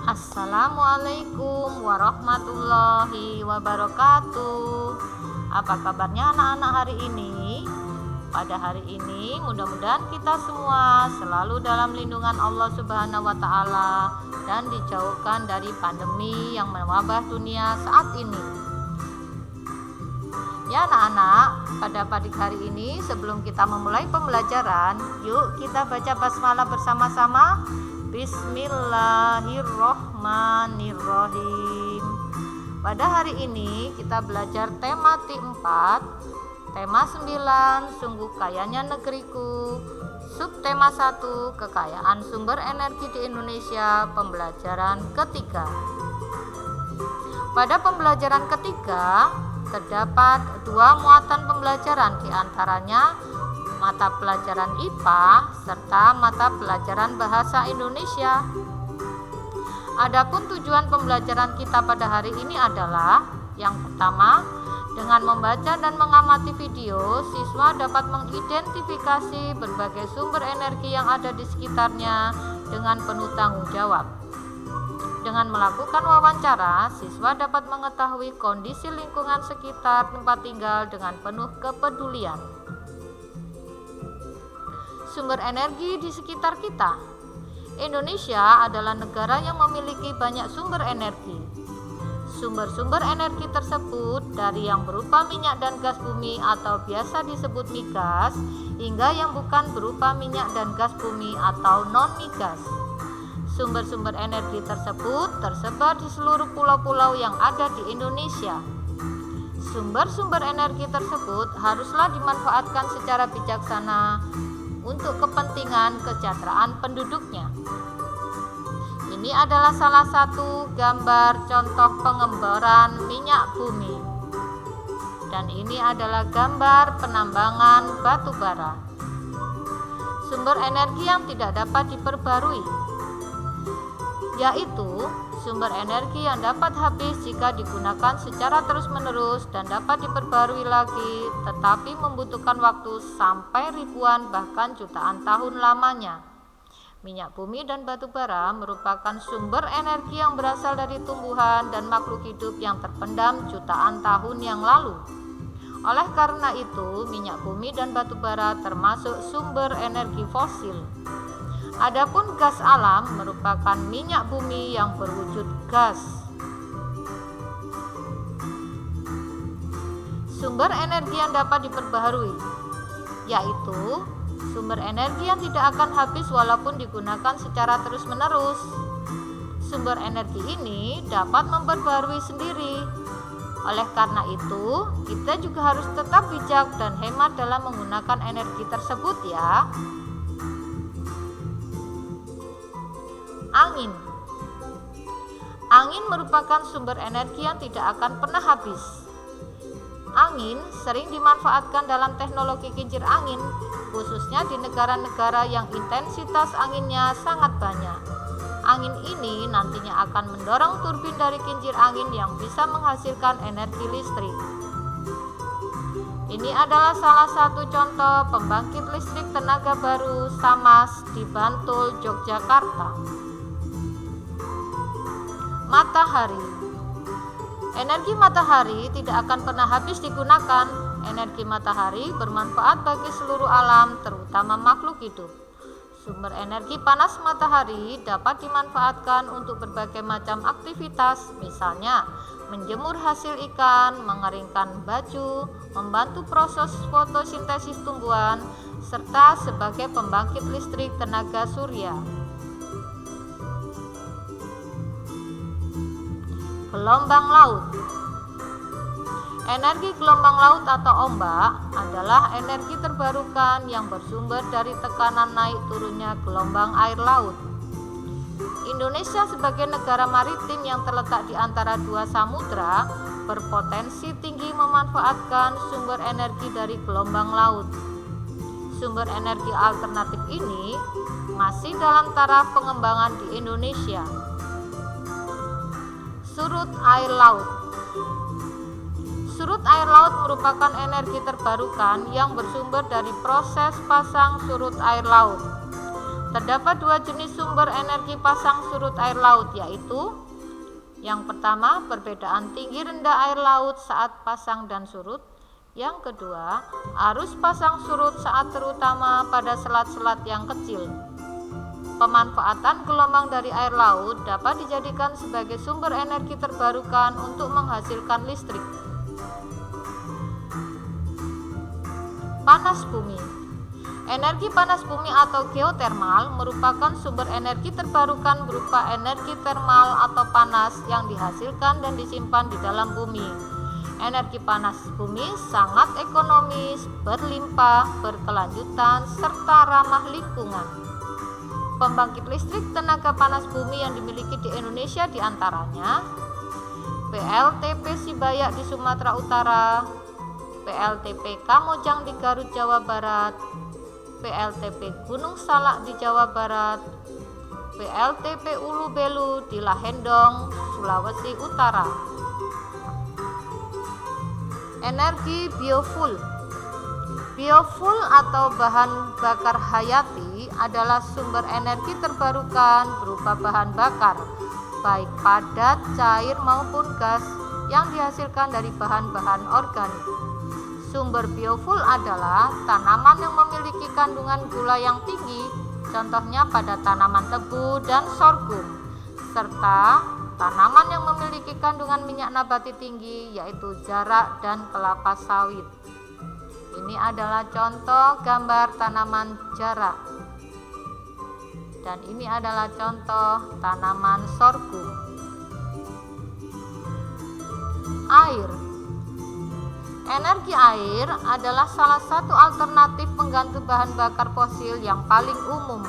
Assalamualaikum warahmatullahi wabarakatuh. Apa kabarnya anak-anak hari ini? Pada hari ini mudah-mudahan kita semua selalu dalam lindungan Allah Subhanahu wa taala dan dijauhkan dari pandemi yang mewabah dunia saat ini. Ya anak-anak, pada pagi hari ini sebelum kita memulai pembelajaran, yuk kita baca basmalah bersama-sama. Bismillahirrohmanirrohim. Pada hari ini kita belajar tema 4, tema 9, sungguh kayanya negeriku, subtema 1, kekayaan sumber energi di Indonesia, pembelajaran ketiga. Pada pembelajaran ketiga terdapat 2 muatan pembelajaran, diantaranya mata pelajaran IPA serta mata pelajaran Bahasa Indonesia. Adapun tujuan pembelajaran kita pada hari ini adalah yang pertama, dengan membaca dan mengamati video, siswa dapat mengidentifikasi berbagai sumber energi yang ada di sekitarnya dengan penuh tanggung jawab. Dengan melakukan wawancara, siswa dapat mengetahui kondisi lingkungan sekitar tempat tinggal dengan penuh kepedulian. Sumber energi di sekitar kita. Indonesia adalah negara yang memiliki banyak sumber energi. Sumber-sumber energi tersebut dari yang berupa minyak dan gas bumi atau biasa disebut migas, hingga yang bukan berupa minyak dan gas bumi atau non-migas. Sumber-sumber energi tersebut tersebar di seluruh pulau-pulau yang ada di Indonesia. Sumber-sumber energi tersebut haruslah dimanfaatkan secara bijaksana untuk kepentingan kesejahteraan penduduknya. Ini adalah salah satu gambar contoh pengemboran minyak bumi. Dan ini adalah gambar penambangan batu bara. Sumber energi yang tidak dapat diperbarui, yaitu sumber energi yang dapat habis jika digunakan secara terus-menerus dan dapat diperbarui lagi, tetapi membutuhkan waktu sampai ribuan bahkan jutaan tahun lamanya. Minyak bumi dan batu bara merupakan sumber energi yang berasal dari tumbuhan dan makhluk hidup yang terpendam jutaan tahun yang lalu. Oleh karena itu, minyak bumi dan batu bara termasuk sumber energi fosil. Adapun gas alam merupakan minyak bumi yang berwujud gas. Sumber energi yang dapat diperbaharui, yaitu sumber energi yang tidak akan habis walaupun digunakan secara terus-menerus. Sumber energi ini dapat memperbaharui sendiri. Oleh karena itu, kita juga harus tetap bijak dan hemat dalam menggunakan energi tersebut ya. Angin. Angin merupakan sumber energi yang tidak akan pernah habis. Angin sering dimanfaatkan dalam teknologi kincir angin, khususnya di negara-negara yang intensitas anginnya sangat banyak. Angin ini nantinya akan mendorong turbin dari kincir angin yang bisa menghasilkan energi listrik. Ini adalah salah satu contoh pembangkit listrik tenaga baru Samas di Bantul, Yogyakarta. Matahari. Energi matahari tidak akan pernah habis digunakan. Energi matahari bermanfaat bagi seluruh alam, terutama makhluk hidup. Sumber energi panas matahari dapat dimanfaatkan untuk berbagai macam aktivitas, misalnya menjemur hasil ikan, mengeringkan baju, membantu proses fotosintesis tumbuhan, serta sebagai pembangkit listrik tenaga surya. Gelombang laut. Energi gelombang laut atau ombak adalah energi terbarukan yang bersumber dari tekanan naik turunnya gelombang air laut. Indonesia sebagai negara maritim yang terletak di antara 2 samudra berpotensi tinggi memanfaatkan sumber energi dari gelombang laut. Sumber energi alternatif ini masih dalam taraf pengembangan di Indonesia. Surut air laut. Surut air laut merupakan energi terbarukan yang bersumber dari proses pasang surut air laut. Terdapat dua jenis sumber energi pasang surut air laut, yaitu yang pertama, perbedaan tinggi rendah air laut saat pasang dan surut. Yang kedua, arus pasang surut saat terutama pada selat-selat yang kecil. Pemanfaatan gelombang dari air laut dapat dijadikan sebagai sumber energi terbarukan untuk menghasilkan listrik. Panas bumi. Energi panas bumi atau geotermal merupakan sumber energi terbarukan berupa energi termal atau panas yang dihasilkan dan disimpan di dalam bumi. Energi panas bumi sangat ekonomis, berlimpah, berkelanjutan, serta ramah lingkungan. Pembangkit listrik tenaga panas bumi yang dimiliki di Indonesia diantaranya PLTP Sibayak di Sumatera Utara, PLTP Kamojang di Garut, Jawa Barat, PLTP Gunung Salak di Jawa Barat, PLTP Ulu Belu di Lahendong, Sulawesi Utara. Energi biofuel. Biofuel atau bahan bakar hayati adalah sumber energi terbarukan berupa bahan bakar, baik padat, cair maupun gas yang dihasilkan dari bahan-bahan organik. Sumber biofuel adalah tanaman yang memiliki kandungan gula yang tinggi, contohnya pada tanaman tebu dan sorghum, serta tanaman yang memiliki kandungan minyak nabati tinggi, yaitu jarak dan kelapa sawit. Ini adalah contoh gambar tanaman jarak, dan ini adalah contoh tanaman sorghum. Air. Energi air adalah salah satu alternatif pengganti bahan bakar fosil yang paling umum.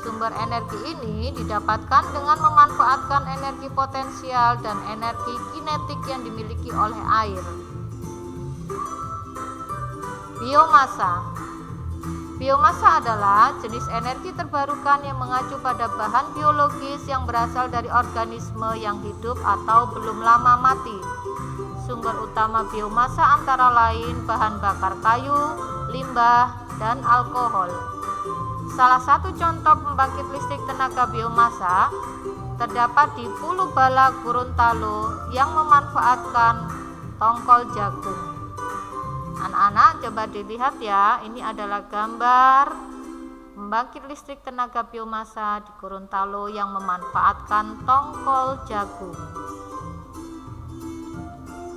Sumber energi ini didapatkan dengan memanfaatkan energi potensial dan energi kinetik yang dimiliki oleh air. Biomasa. Biomasa adalah jenis energi terbarukan yang mengacu pada bahan biologis yang berasal dari organisme yang hidup atau belum lama mati. Sumber utama biomasa antara lain bahan bakar kayu, limbah, dan alkohol. Salah satu contoh pembangkit listrik tenaga biomasa terdapat di Pulau Bala, Gorontalo yang memanfaatkan tongkol jagung. Anak-anak coba dilihat ya, ini adalah gambar pembangkit listrik tenaga biomasa di Gorontalo yang memanfaatkan tongkol jagung.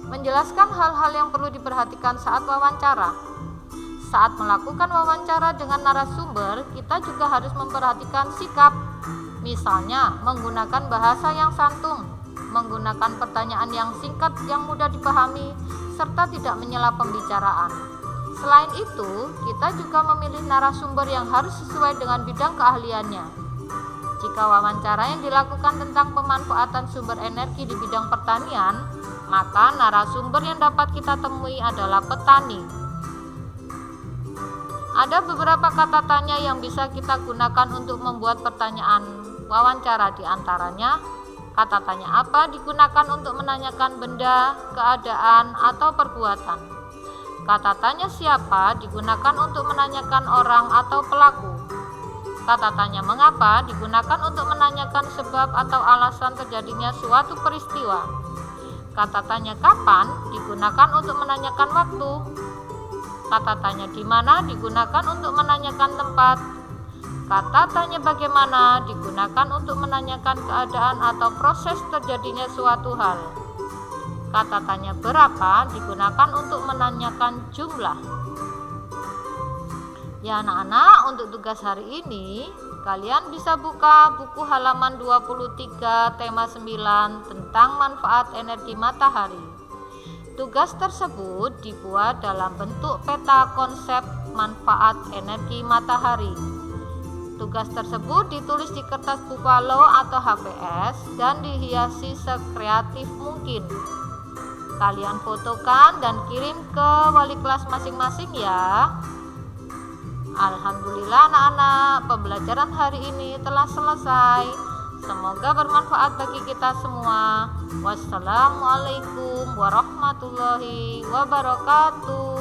Menjelaskan hal-hal yang perlu diperhatikan saat wawancara. Saat melakukan wawancara dengan narasumber, kita juga harus memperhatikan sikap. Misalnya, menggunakan bahasa yang santun, menggunakan pertanyaan yang singkat yang mudah dipahami, serta tidak menyela pembicaraan. Selain itu, kita juga memilih narasumber yang harus sesuai dengan bidang keahliannya. Jika wawancara yang dilakukan tentang pemanfaatan sumber energi di bidang pertanian, maka narasumber yang dapat kita temui adalah petani. Ada beberapa kata tanya yang bisa kita gunakan untuk membuat pertanyaan wawancara, di antaranya kata tanya apa digunakan untuk menanyakan benda, keadaan, atau perbuatan. Kata tanya siapa digunakan untuk menanyakan orang atau pelaku. Kata tanya mengapa digunakan untuk menanyakan sebab atau alasan terjadinya suatu peristiwa. Kata tanya kapan digunakan untuk menanyakan waktu. Kata tanya di mana digunakan untuk menanyakan tempat. Kata tanya bagaimana digunakan untuk menanyakan keadaan atau proses terjadinya suatu hal. Kata tanya berapa digunakan untuk menanyakan jumlah. Ya anak-anak, untuk tugas hari ini kalian bisa buka buku halaman 23 tema 9 tentang manfaat energi matahari. Tugas tersebut dibuat dalam bentuk peta konsep manfaat energi matahari. Tugas tersebut ditulis di kertas bupalo atau HVS dan dihiasi sekreatif mungkin. Kalian fotokan dan kirim ke wali kelas masing-masing ya. Alhamdulillah anak-anak, pembelajaran hari ini telah selesai. Semoga bermanfaat bagi kita semua. Wassalamualaikum warahmatullahi wabarakatuh.